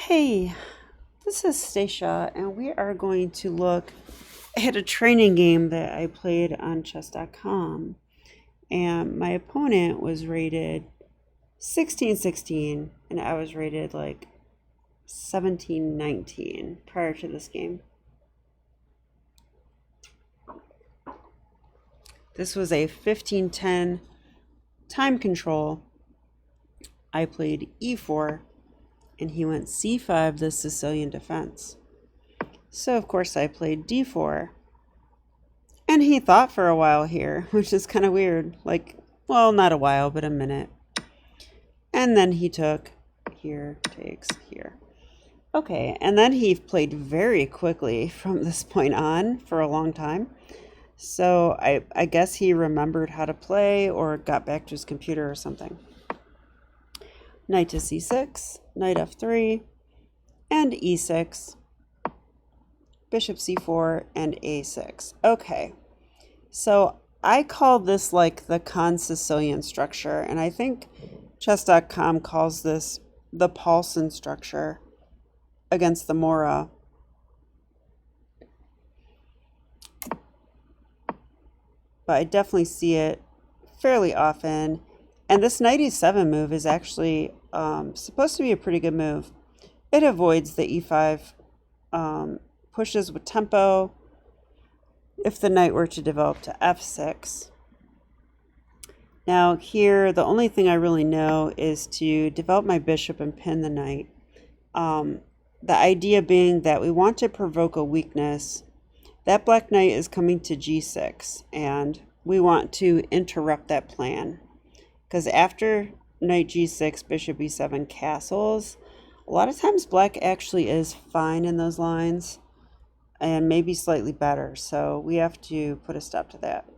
Hey, this is Stacia, and we are going to look at a training game that I played on chess.com. And my opponent was rated 16-16, and I was rated like 17-19 prior to this game. This was a 15-10 time control. I played e4, and he went c5, the Sicilian defense. So, of course, I played d4. And he thought for a while here, which is kind of weird. Like, well, not a while, but a minute. And then he took here, takes here. Okay, and then he played very quickly from this point on for a long time. So I guess he remembered how to play or got back to his computer or something. Knight to c6, knight f3, and e6, bishop c4, and a6. Okay, so I call this like the con-Sicilian structure, and I think chess.com calls this the Paulson structure against the Morra. But I definitely see it fairly often. And this knight e7 move is actually supposed to be a pretty good move. It avoids the e5 pushes with tempo if the knight were to develop to f6. Now here, the only thing I really know is to develop my bishop and pin the knight. The idea being that we want to provoke a weakness. That black knight is coming to g6, and we want to interrupt that plan. Because after knight g6, bishop e7 castles, a lot of times black actually is fine in those lines, and maybe slightly better. So we have to put a stop to that.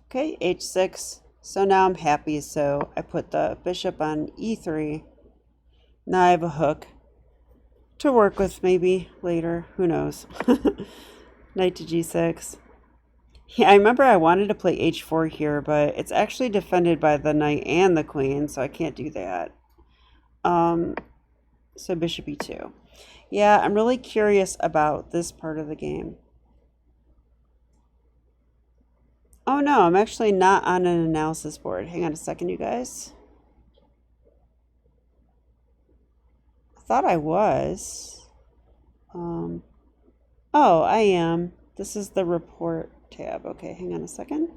Okay, h6. So now I'm happy. So I put the bishop on e3. Now I have a hook to work with maybe later. Who knows? Knight to g6. Yeah, I remember I wanted to play h4 here, but it's actually defended by the knight and the queen, so I can't do that. So bishop e2. Yeah, I'm really curious about this part of the game. Oh no, I'm actually not on an analysis board. Hang on a second, you guys. I thought I was. Oh, I am. This is the report tab. Okay, hang on a second.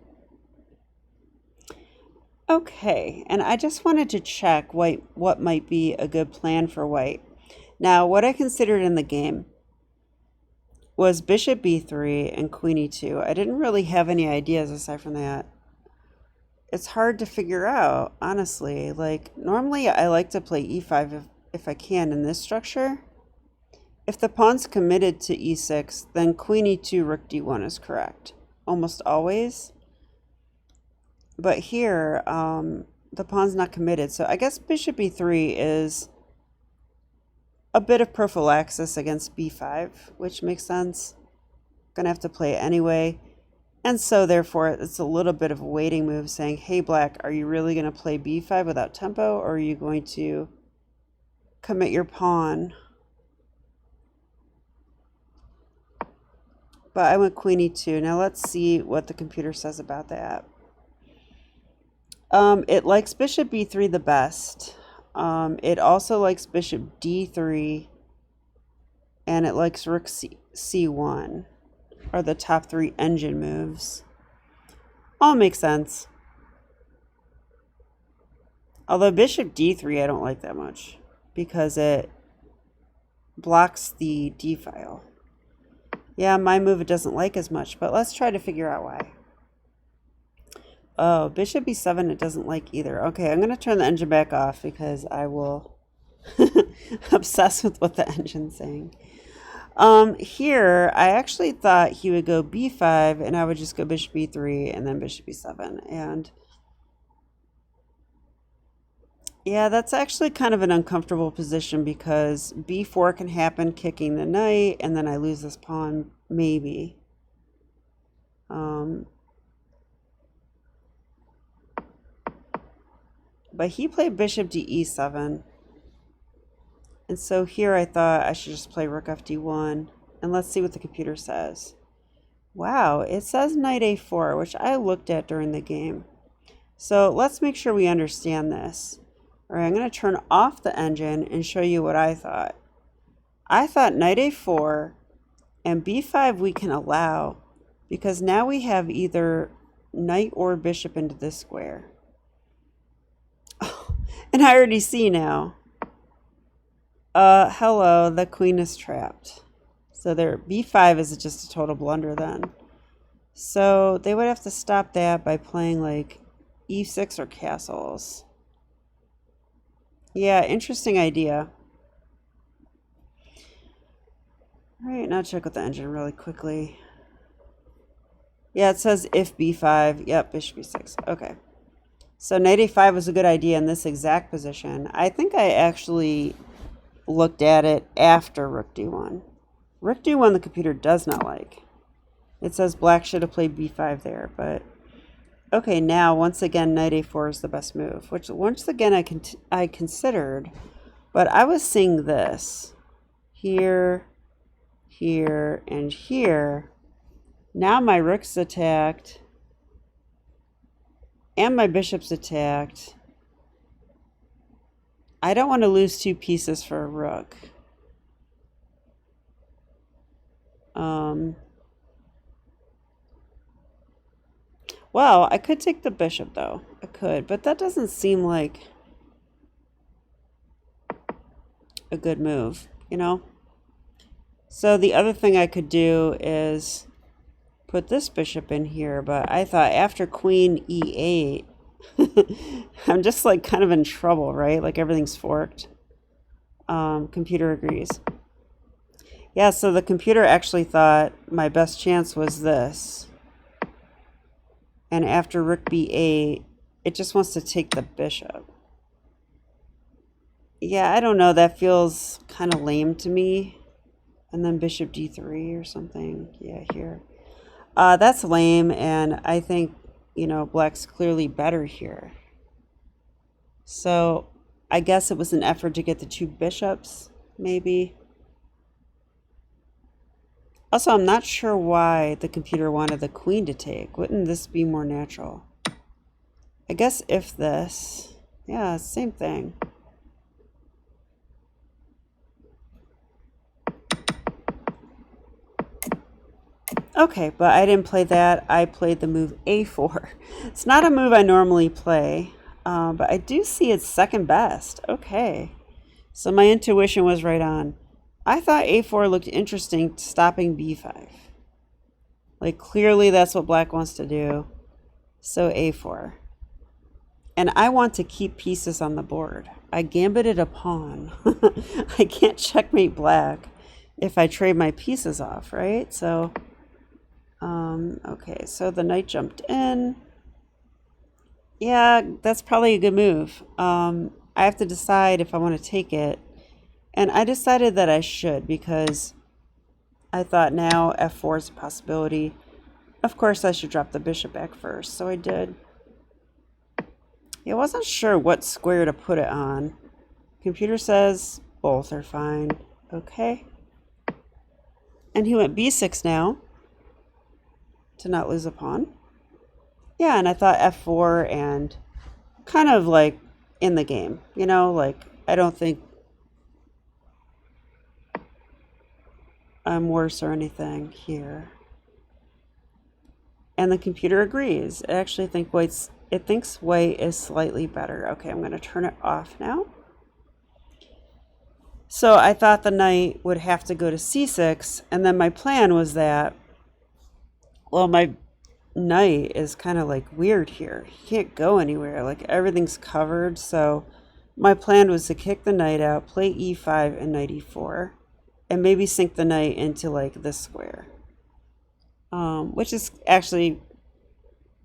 Okay, and I just wanted to check what might be a good plan for white. Now, what I considered in the game was bishop b3 and queen e2. I didn't really have any ideas aside from that. It's hard to figure out, honestly. Like, normally I like to play e5 if I can in this structure. If the pawn's committed to e6, then queen e2, rook d1 is correct. Almost always. But here, the pawn's not committed. So I guess bishop e3 is a bit of prophylaxis against b5, which makes sense. Gonna have to play it anyway. And so therefore, it's a little bit of a waiting move saying, hey, black, are you really going to play b5 without tempo, or are you going to commit your pawn? But I went queen e2. Now let's see what the computer says about that. It likes bishop b3 the best. It also likes bishop d3, and it likes rook c1, are the top three engine moves. All make sense. Although bishop d3 I don't like that much because it blocks the d file. Yeah, my move it doesn't like as much, but let's try to figure out why. Oh, bishop e7 it doesn't like either. Okay, I'm going to turn the engine back off because I will obsess with what the engine's saying. Here, I actually thought he would go b5 and I would just go bishop e3 and then bishop e7. And yeah, that's actually kind of an uncomfortable position because b4 can happen, kicking the knight, and then I lose this pawn, maybe. But he played bishop to e7. And so here I thought I should just play rook fd1. And let's see what the computer says. Wow, it says knight a4, which I looked at during the game. So let's make sure we understand this. All right, I'm going to turn off the engine and show you what I thought. I thought knight a4 and b5 we can allow because now we have either knight or bishop into this square. Oh, and I already see now. Hello, the queen is trapped. So their b5 is just a total blunder then. So they would have to stop that by playing like e6 or castles. Yeah, interesting idea. All right, now check with the engine really quickly. Yeah, it says if b5. Yep, bishop b6. Okay. So knight a5 was a good idea in this exact position. I think I actually looked at it after rook d1. Rook d1 the computer does not like. It says black should have played b5 there, but okay, now once again knight a4 is the best move, which once again I considered, but I was seeing this here, here, and here. Now my rook's attacked and my bishop's attacked. I don't want to lose 2 pieces for a rook. Well, I could take the bishop though. I could, but that doesn't seem like a good move, you know? So the other thing I could do is put this bishop in here, but I thought after queen e8, I'm just like kind of in trouble, right? Like everything's forked. Computer agrees. Yeah, so the computer actually thought my best chance was this. And after rook b8, it just wants to take the bishop. Yeah, I don't know. That feels kind of lame to me. And then bishop d3 or something. Yeah, here. That's lame, and I think, you know, black's clearly better here. So I guess it was an effort to get the 2 bishops, maybe. Also, I'm not sure why the computer wanted the queen to take. Wouldn't this be more natural? I guess if this, yeah, same thing. Okay, but I didn't play that. I played the move a4. It's not a move I normally play, but I do see it's second best. Okay, so my intuition was right on. I thought a4 looked interesting, stopping b5. Like, clearly that's what black wants to do. So a4. And I want to keep pieces on the board. I gambited a pawn. I can't checkmate black if I trade my pieces off, right? So, okay, so the knight jumped in. Yeah, that's probably a good move. I have to decide if I want to take it. And I decided that I should because I thought now f4 is a possibility. Of course, I should drop the bishop back first, so I did. I wasn't sure what square to put it on. Computer says both are fine. Okay. And he went b6 now to not lose a pawn. Yeah, and I thought f4 and kind of like in the game, you know, like I don't think I'm worse or anything here. And the computer agrees. It actually thinks white is slightly better. Okay, I'm going to turn it off now. So I thought the knight would have to go to c6, and then my plan was that, well, my knight is kind of like weird here. He can't go anywhere. Like everything's covered. So my plan was to kick the knight out, play e5 and knight e4. And maybe sink the knight into like this square, which is actually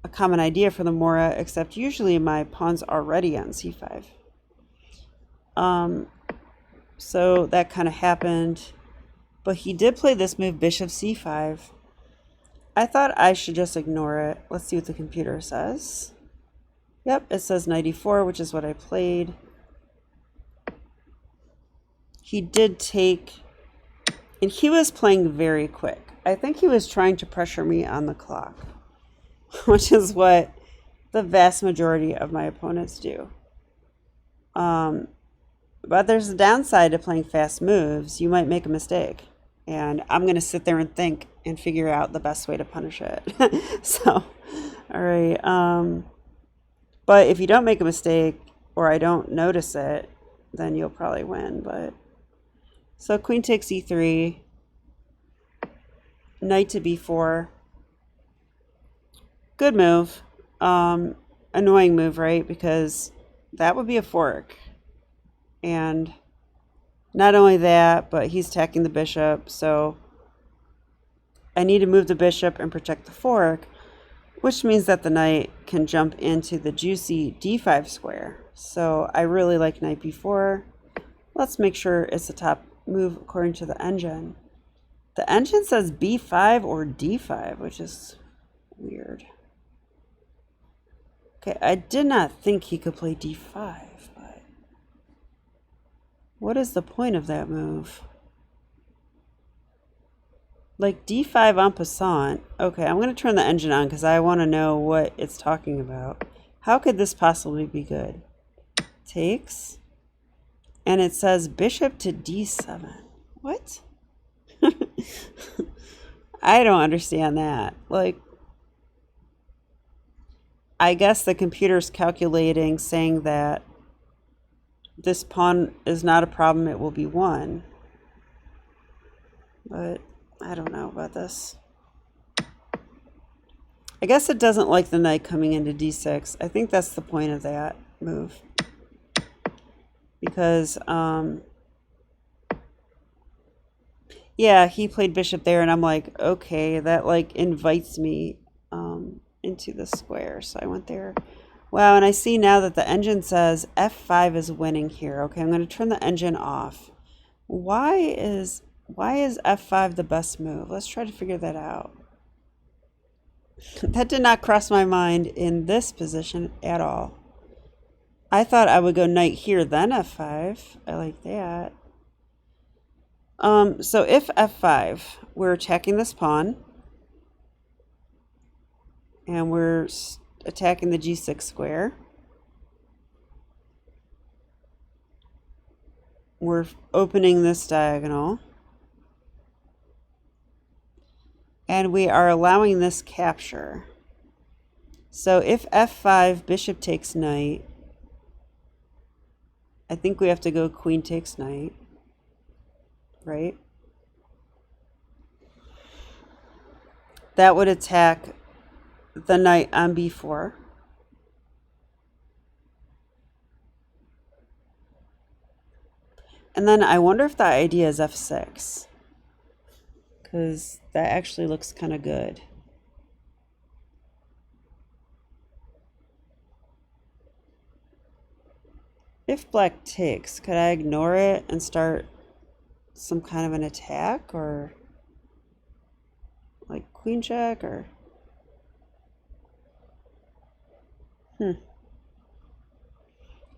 a common idea for the Morra, except usually my pawn's already on c5. So that kind of happened, but he did play this move, bishop c5. I thought I should just ignore it. Let's see what the computer says. Yep, it says knight e4, which is what I played. he did take, and he was playing very quick. I think he was trying to pressure me on the clock, which is what the vast majority of my opponents do. But there's a downside to playing fast moves. You might make a mistake, and I'm going to sit there and think and figure out the best way to punish it. So, all right. But if you don't make a mistake or I don't notice it, then you'll probably win. But so queen takes e3, knight to b4. Good move. Annoying move, right? Because that would be a fork. And not only that, but he's attacking the bishop, so I need to move the bishop and protect the fork, which means that the knight can jump into the juicy d5 square. So I really like knight b4. Let's make sure it's the top move according to the engine. The engine says b5 or d5, which is weird. Okay, I did not think he could play d5. What is the point of that move? Like d5 en passant. Okay, I'm going to turn the engine on because I want to know what it's talking about. How could this possibly be good? Takes. And it says bishop to d7. What? I don't understand that. Like, I guess the computer's calculating, saying that this pawn is not a problem, it will be won. But I don't know about this. I guess it doesn't like the knight coming into d6. I think that's the point of that move. Because, yeah, he played bishop there, and I'm like, okay, that like invites me into the square. So I went there. Wow, and I see now that the engine says f5 is winning here. Okay, I'm going to turn the engine off. Why is f5 the best move? Let's try to figure that out. That did not cross my mind in this position at all. I thought I would go knight here, then f5. I like that. So if f5, we're attacking this pawn. And we're attacking the g6 square. We're opening this diagonal. And we are allowing this capture. So if f5, bishop takes knight, I think we have to go queen takes knight, right? That would attack the knight on b4. And then I wonder if the idea is f6. Because that actually looks kind of good. If black takes, could I ignore it and start some kind of an attack? Or like queen check or... All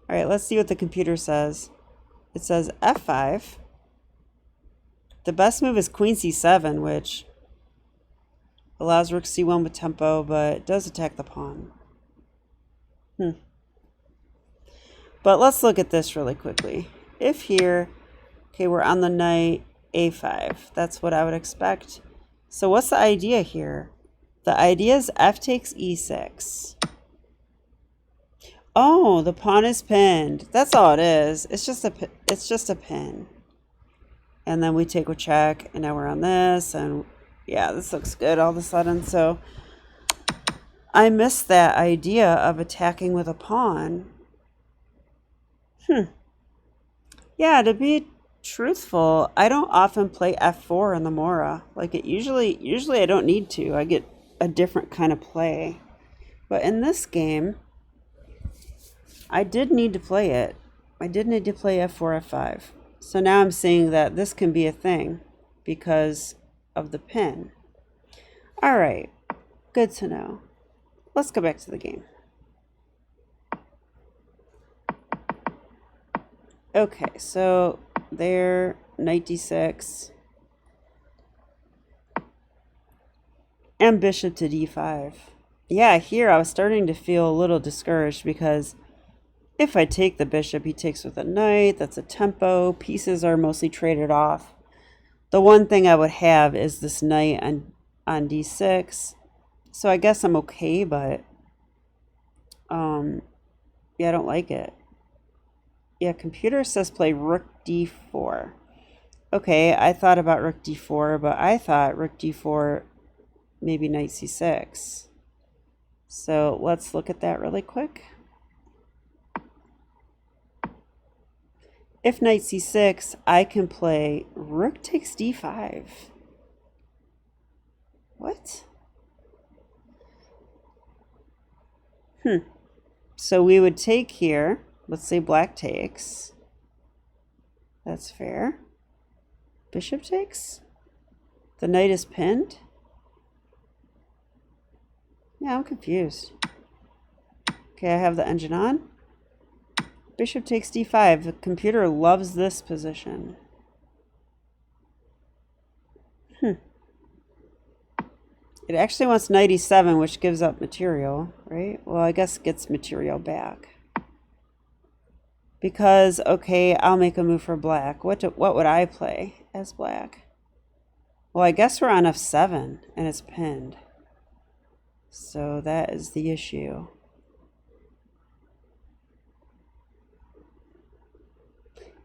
right, let's see what the computer says. It says f5. The best move is queen c7, which allows rook c1 with tempo, but does attack the pawn. But let's look at this really quickly. If here, okay, we're on the knight a5. That's what I would expect. So what's the idea here? The idea is f takes e6. Oh, the pawn is pinned. That's all it is. It's just a pin. And then we take a check, and now we're on this, and yeah, this looks good all of a sudden. So I missed that idea of attacking with a pawn. Yeah, to be truthful, I don't often play f4 in the Morra. Like it usually I don't need to. I get a different kind of play. But in this game, I did need to play it. I did need to play f4, f5. So now I'm seeing that this can be a thing because of the pin. All right, good to know. Let's go back to the game. Okay, so there, knight d6, and bishop to d5. Yeah, here I was starting to feel a little discouraged because if I take the bishop, he takes with a knight. That's a tempo. Pieces are mostly traded off. The one thing I would have is this knight on d6. So I guess I'm okay, but yeah, I don't like it. Yeah, computer says play rook d4. Okay, I thought about rook d4, but I thought rook d4, maybe knight c6. So let's look at that really quick. If knight c6, I can play rook takes d5. What? So we would take here. Let's say black takes. That's fair. Bishop takes? The knight is pinned? Yeah, I'm confused. Okay, I have the engine on. Bishop takes d5. The computer loves this position. It actually wants knight e7, which gives up material, right? Well, I guess it gets material back. Because, okay, I'll make a move for black. What would I play as black? Well, I guess we're on f7, and it's pinned. So that is the issue.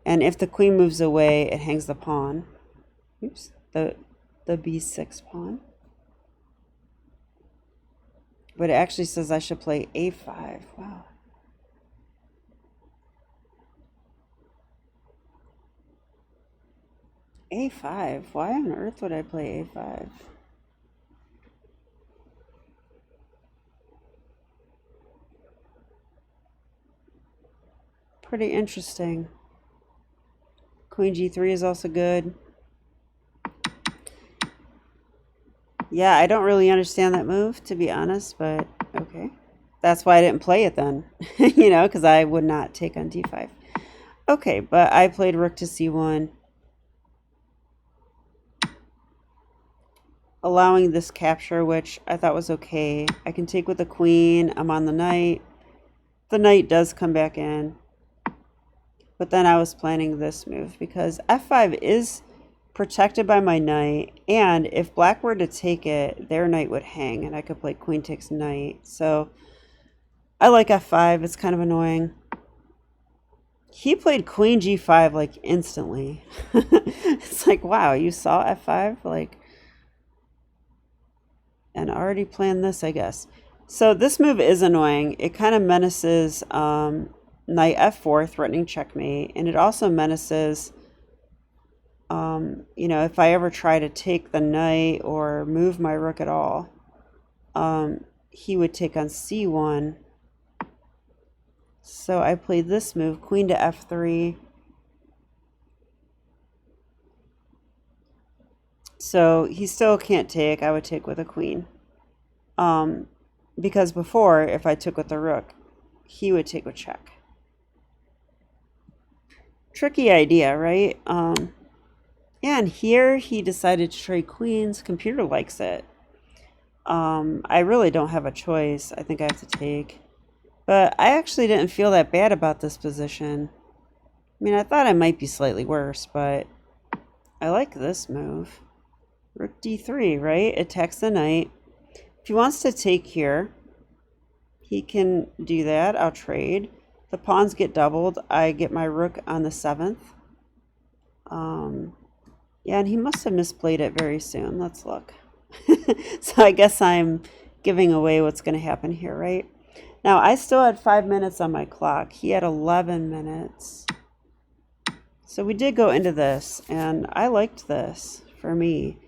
And if the queen moves away, it hangs the pawn. Oops, the b6 pawn. But it actually says I should play a5. Wow. a5? Why on earth would I play a5? Pretty interesting. Queen g3 is also good. Yeah, I don't really understand that move, to be honest, but okay. That's why I didn't play it then, you know, because I would not take on d5. Okay, but I played rook to c1, allowing this capture, which I thought was okay. I can take with the queen. I'm on the knight. The knight does come back in. But then I was planning this move because f5 is protected by my knight, and if black were to take it, their knight would hang, and I could play queen takes knight. So I like f5. It's kind of annoying. He played queen g5 like instantly. It's like, wow, you saw f5 like, and already planned this, I guess. So this move is annoying. It kind of menaces knight f4, threatening checkmate, and it also menaces you know, if I ever try to take the knight or move my rook at all, he would take on c1. So I played this move, queen to f3. So he still can't take. I would take with a queen. Because before, if I took with the rook, he would take with check. Tricky idea, right? Yeah, and here he decided to trade queens. Computer likes it. I really don't have a choice. I think I have to take. But I actually didn't feel that bad about this position. I mean, I thought I might be slightly worse, but I like this move. Rook d3, right? Attacks the knight. If he wants to take here, he can do that. I'll trade. The pawns get doubled. I get my rook on the 7th. Yeah, and he must have misplayed it very soon. Let's look. So I guess I'm giving away what's going to happen here, right? Now, I still had 5 minutes on my clock. He had 11 minutes. So we did go into this, and I liked this for me.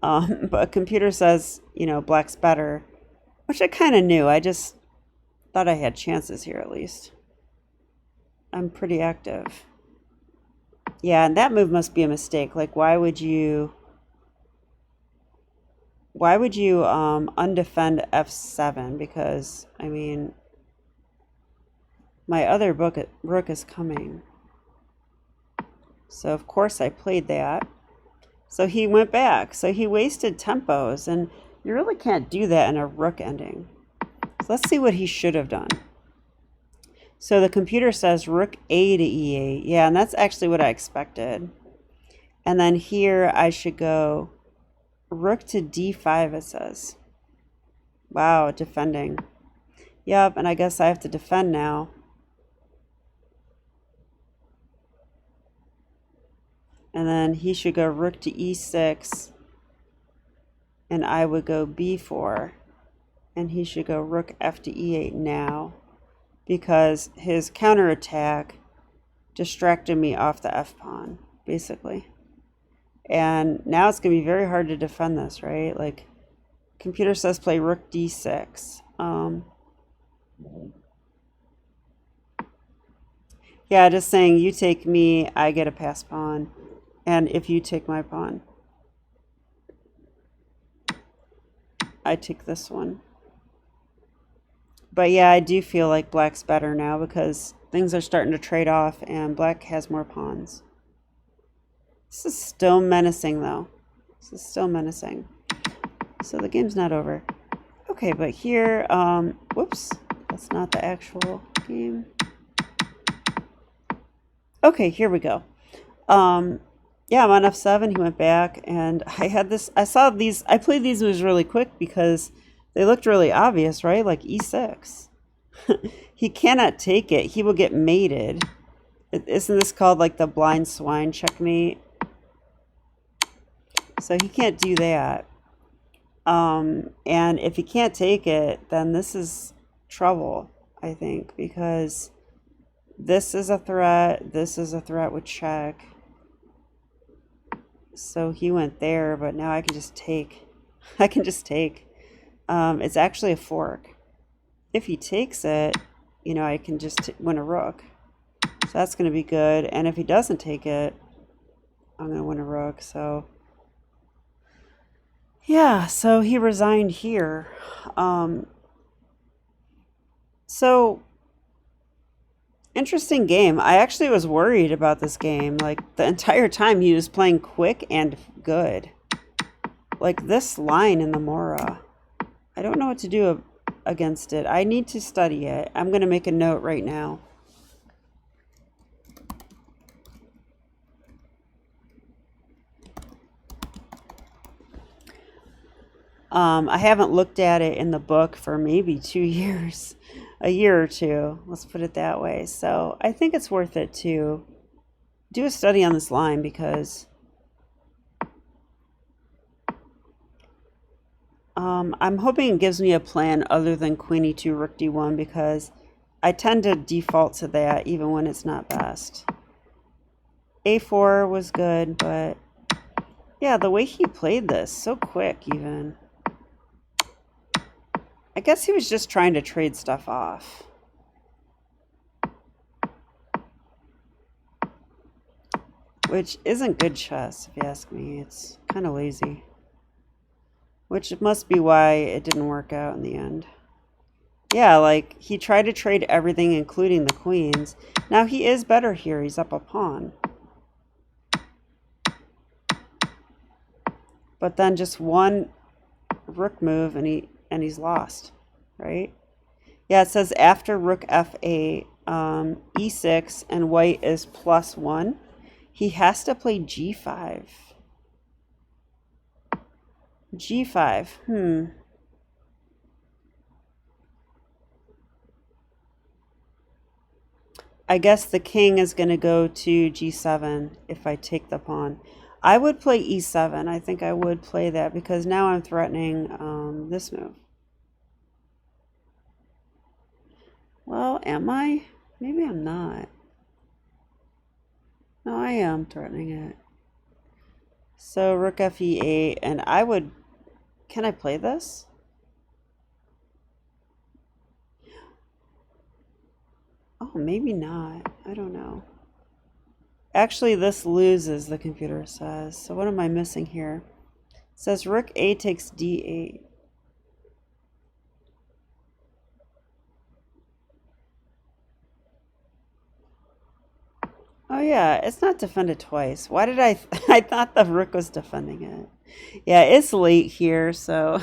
But computer says, you know, black's better, which I kind of knew. I just thought I had chances here at least. I'm pretty active. Yeah, and that move must be a mistake. Like, why would you undefend f7? Because, I mean, my other rook is coming. So of course I played that. So he went back. So he wasted tempos, and you really can't do that in a rook ending. So let's see what he should have done. So the computer says rook A to E8. Yeah, and that's actually what I expected. And then here I should go rook to D5, it says. Wow, defending. Yep, and I guess I have to defend now. And then he should go rook to E6. And I would go B4. And he should go rook F to E8 now, because his counterattack distracted me off the F pawn, basically. And now it's going to be very hard to defend this, right? Like, computer says play rook D6. Yeah, just saying you take me, I get a pass pawn. And if you take my pawn, I take this one. But yeah, I do feel like black's better now because things are starting to trade off and black has more pawns. This is still menacing though. This is still menacing. So the game's not over. Okay, but here, whoops, that's not the actual game. Okay, here we go. Yeah, I'm on F7, he went back, and I had this, I saw these, I played these moves really quick because they looked really obvious, right? Like E6. He cannot take it. He will get mated. Isn't this called like the blind swine checkmate? So he can't do that. And if he can't take it, then this is trouble, I think, because this is a threat. This is a threat with check. So he went there, but now I can just take. I can just take. It's actually a fork. If he takes it, you know, I can just win a rook. So that's going to be good. And if he doesn't take it, I'm going to win a rook. So, yeah, so he resigned here. So, interesting game. I actually was worried about this game. Like, the entire time he was playing quick and good. Like, this line in the Morra. I don't know what to do against it. I need to study it. I'm going to make a note right now. I haven't looked at it in the book for maybe 2 years, a year or two. Let's put it that way. So I think it's worth it to do a study on this line because I'm hoping it gives me a plan other than Queen E2, Rook D1 because I tend to default to that even when it's not best. A4 was good, but yeah, the way he played this, so quick even. I guess he was just trying to trade stuff off. Which isn't good chess, if you ask me. It's kind of lazy. Which must be why it didn't work out in the end. Yeah, like, he tried to trade everything, including the queens. Now, he is better here. He's up a pawn. But then just one rook move, and he's lost, right? Yeah, it says after rook F8, E6, and white is +1. He has to play G5. G5, I guess the king is going to go to G7 if I take the pawn. I would play E7. I think I would play that because now I'm threatening this move. Well, am I? Maybe I'm not. No, I am threatening it. So rook Fe8, and I would... Can I play this? Oh, maybe not. I don't know. Actually, this loses, the computer says. So what am I missing here? It says rook A takes D8. Oh yeah, it's not defended twice. Why did I I thought the rook was defending it. Yeah, it's late here, so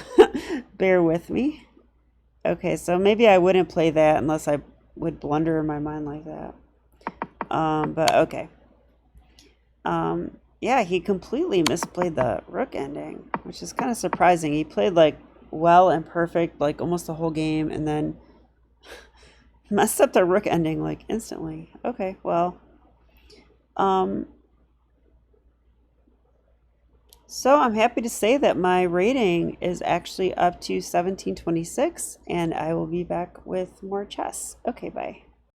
bear with me. Okay, so maybe I wouldn't play that unless I would blunder in my mind like that. But okay. Yeah, he completely misplayed the rook ending, which is kind of surprising. He played like well and perfect, like almost the whole game, and then messed up the rook ending like instantly. Okay, well, um, so I'm happy to say that my rating is actually up to 1726, and I will be back with more chess. Okay, bye.